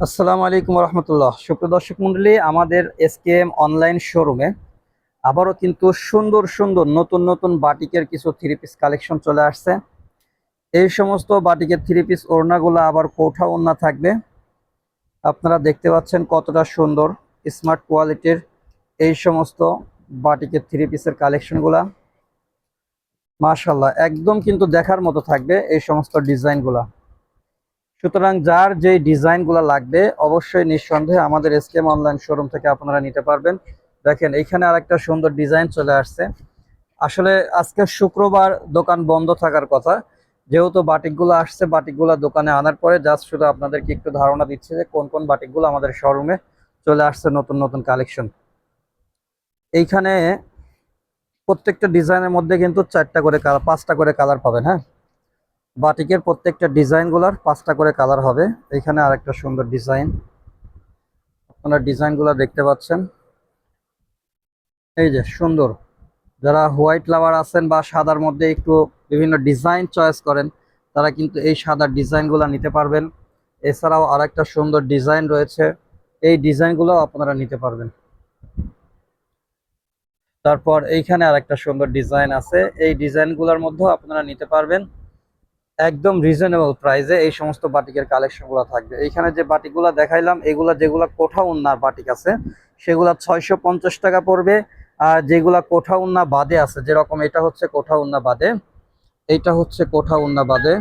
আসসালামু আলাইকুম রহমতুল্লাহ। সুপ্রিয় দর্শক মন্ডলী, আমাদের এসকেএম অনলাইন শোরুমে আবারও কিন্তু সুন্দর সুন্দর নতুন নতুন বাটিকের কিছু থ্রি পিস কালেকশন চলে আসছে। এই সমস্ত বাটিকের থ্রি পিস ওড়নাগুলো আবার কোঠা ওড়না থাকবে। আপনারা দেখতে পাচ্ছেন কতটা সুন্দর স্মার্ট কোয়ালিটির এই সমস্ত বাটিকের থ্রি পিসের কালেকশনগুলা। মাশাআল্লাহ, একদম কিন্তু দেখার মতো থাকবে এই সমস্ত ডিজাইনগুলা। সুতরাং যার যেই ডিজাইনগুলো লাগবে অবশ্যই নিঃসন্দেহে আমাদের এসকেএম অনলাইন শোরুম থেকে আপনারা নিতে পারবেন। দেখেন এইখানে আরেকটা সুন্দর ডিজাইন চলে আসছে। আসলে আজকে শুক্রবার দোকান বন্ধ থাকার কথা, যেহেতু বাটিকগুলো আসছে, বাটিকগুলো দোকানে আনার পরে জাস্ট শুধু আপনাদেরকে একটু ধারণা দিচ্ছে যে কোন কোন বাটিকগুলো আমাদের শোরুমে চলে আসছে নতুন নতুন কালেকশন। এইখানে প্রত্যেকটা ডিজাইনের মধ্যে কিন্তু পাঁচটা করে কালার পাবেন। হ্যাঁ, বাটিকের প্রত্যেকটা ডিজাইনগুলোর পাঁচটা করে কালার হবে। এখানে আরেকটা সুন্দর ডিজাইন, আপনারা ডিজাইনগুলো দেখতে পাচ্ছেন। এই যে সুন্দর, যারা হোয়াইট লাভার আছেন বা সাদার মধ্যে একটু বিভিন্ন ডিজাইন চয়েস করেন, তারা কিন্তু এই সাদার ডিজাইনগুলো নিতে পারবেন। এছাড়াও আরেকটা সুন্দর ডিজাইন রয়েছে, এই ডিজাইনগুলো আপনারা নিতে পারবেন। তারপর এইখানে আরেকটা সুন্দর ডিজাইন আছে, এই ডিজাইনগুলোর মধ্যেও আপনারা নিতে পারবেন। একদম রিজনেবল প্রাইসে এই সমস্ত বাটিকের কালেকশনগুলো থাকবে। এইখানে যে বাটিকগুলো দেখাইলাম, এগুলা যেগুলা কোঠা উন্নার বাটিক আছে সেগুলা 650 টাকা পড়বে। আর যেগুলা কোঠা উন্না বাদে আছে, যেরকম এটা হচ্ছে কোঠা উন্না বাদে, এইটা হচ্ছে কোঠা উন্না বাদে,